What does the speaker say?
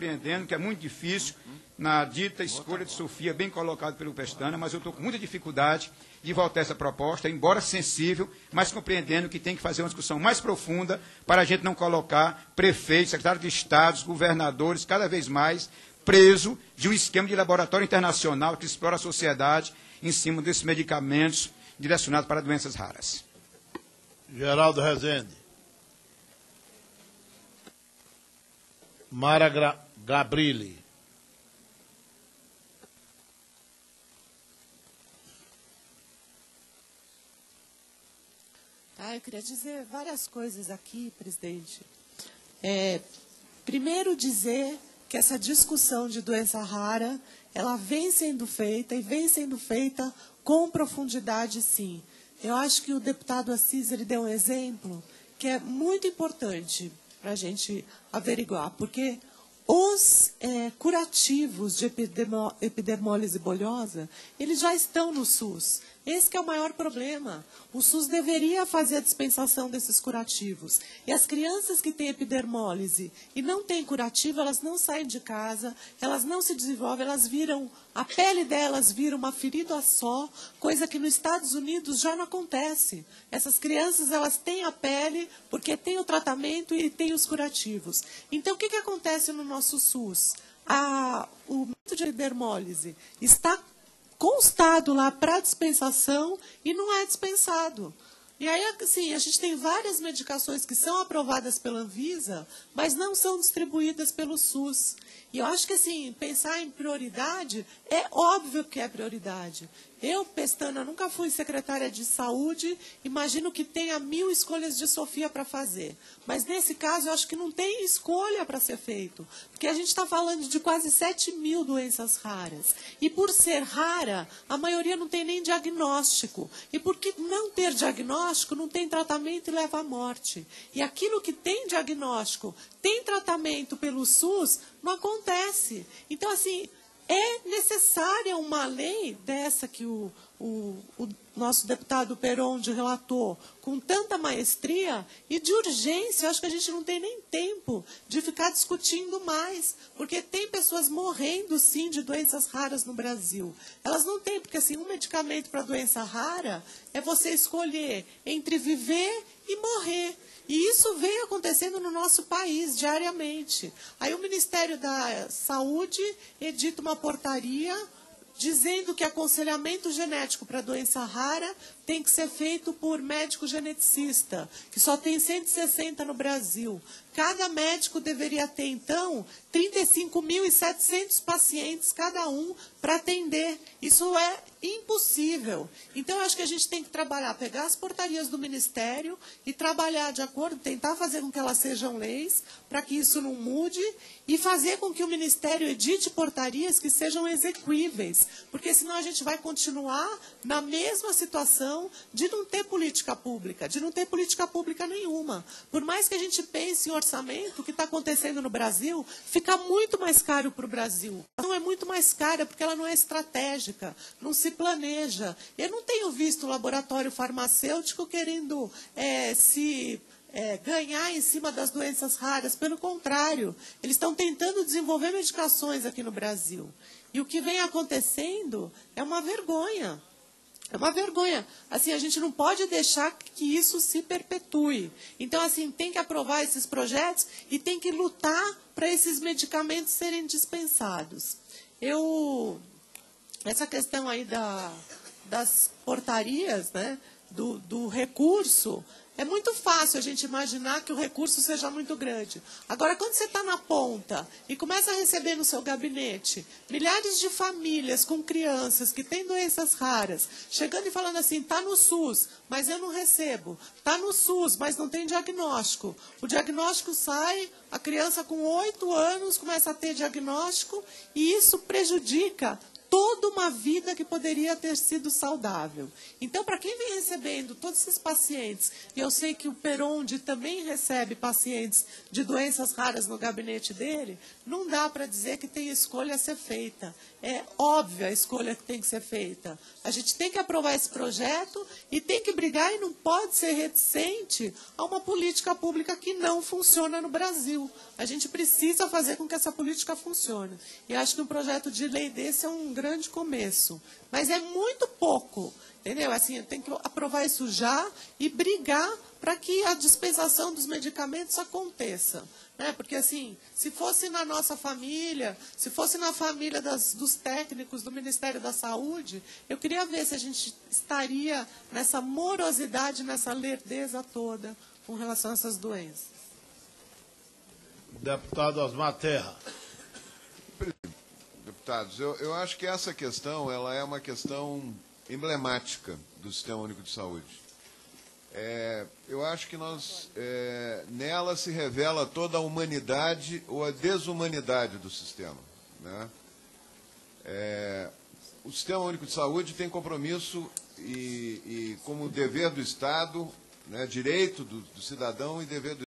compreendendo que é muito difícil na dita escolha de Sofia, bem colocado pelo Pestana, mas eu estou com muita dificuldade de votar essa proposta, embora sensível, mas compreendendo que tem que fazer uma discussão mais profunda para a gente não colocar prefeitos, secretários de estados, governadores, cada vez mais preso de um esquema de laboratório internacional que explora a sociedade em cima desses medicamentos direcionados para doenças raras. Geraldo Rezende. Mara Gabrilli. Eu queria dizer várias coisas aqui, presidente. Primeiro, dizer que essa discussão de doença rara, ela vem sendo feita, e vem sendo feita com profundidade, sim. Eu acho que o deputado Assis ele deu um exemplo que é muito importante para a gente averiguar, porque os curativos de epidermólise bolhosa, eles já estão no SUS. Esse que é o maior problema. O SUS deveria fazer a dispensação desses curativos. E as crianças que têm epidermólise e não têm curativo, elas não saem de casa, elas não se desenvolvem, elas viram, a pele delas vira uma ferida só, coisa que nos Estados Unidos já não acontece. Essas crianças, elas têm a pele porque tem o tratamento e tem os curativos. Então, o que acontece no nosso SUS? O método de epidermólise está constado lá para dispensação e não é dispensado. E aí, assim, a gente tem várias medicações que são aprovadas pela Anvisa, mas não são distribuídas pelo SUS. E eu acho que, assim, pensar em prioridade, é óbvio que é prioridade. Eu, Pestana, nunca fui secretária de saúde, imagino que tenha 1000 escolhas de Sofia para fazer. Mas, nesse caso, eu acho que não tem escolha para ser feito. Porque a gente está falando de quase 7.000 doenças raras. E, por ser rara, a maioria não tem nem diagnóstico. E, porque não ter diagnóstico, não tem tratamento e leva à morte. E aquilo que tem diagnóstico, tem tratamento pelo SUS, não acontece. Então, assim, é necessária uma lei dessa que o nosso deputado Peronde relatou, com tanta maestria e de urgência. Acho que a gente não tem nem tempo de ficar discutindo mais, porque tem pessoas morrendo, sim, de doenças raras no Brasil. Elas não têm, porque assim, um medicamento para doença rara é você escolher entre viver e morrer. E isso vem acontecendo no nosso país diariamente. Aí o Ministério da Saúde edita uma portaria dizendo que aconselhamento genético para doença rara tem que ser feito por médico geneticista, que só tem 160 no Brasil. Cada médico deveria ter, então, 35.700 pacientes cada um para atender. Isso é impossível. Então, eu acho que a gente tem que trabalhar, pegar as portarias do Ministério e trabalhar de acordo, tentar fazer com que elas sejam leis, para que isso não mude, e fazer com que o Ministério edite portarias que sejam exequíveis, porque senão a gente vai continuar na mesma situação de não ter política pública, de não ter política pública nenhuma. Por mais que a gente pense em orçamento, o que está acontecendo no Brasil fica muito mais caro para o Brasil. Não é muito mais cara porque ela não é estratégica, não se planeja. Eu não tenho visto o laboratório farmacêutico querendo ganhar em cima das doenças raras. Pelo contrário, eles estão tentando desenvolver medicações aqui no Brasil. E o que vem acontecendo é uma vergonha. É uma vergonha. Assim, a gente não pode deixar que isso se perpetue. Então, assim, tem que aprovar esses projetos e tem que lutar para esses medicamentos serem dispensados. Essa questão aí das portarias, né, do recurso, é muito fácil a gente imaginar que o recurso seja muito grande. Agora, quando você está na ponta e começa a receber no seu gabinete milhares de famílias com crianças que têm doenças raras, chegando e falando assim, está no SUS, mas eu não recebo. Está no SUS, mas não tem diagnóstico. O diagnóstico sai, a criança com 8 anos começa a ter diagnóstico e isso prejudica toda uma vida que poderia ter sido saudável. Então, para quem vem recebendo todos esses pacientes, e eu sei que o Perondi também recebe pacientes de doenças raras no gabinete dele, não dá para dizer que tem escolha a ser feita. É óbvia a escolha que tem que ser feita. A gente tem que aprovar esse projeto e tem que brigar e não pode ser reticente a uma política pública que não funciona no Brasil. A gente precisa fazer com que essa política funcione. E acho que um projeto de lei desse é um grande começo. Mas é muito pouco, entendeu? Assim, tem que aprovar isso já e brigar para que a dispensação dos medicamentos aconteça. Né? Porque, assim, se fosse na nossa família, se fosse na família dos técnicos do Ministério da Saúde, eu queria ver se a gente estaria nessa morosidade, nessa lerdeza toda com relação a essas doenças. Deputado Osmar Terra. Deputados, eu acho que essa questão ela é uma questão emblemática do Sistema Único de Saúde. Eu acho que nela se revela toda a humanidade ou a desumanidade do sistema. Né? O Sistema Único de Saúde tem compromisso e como dever do Estado, né, direito do cidadão e dever do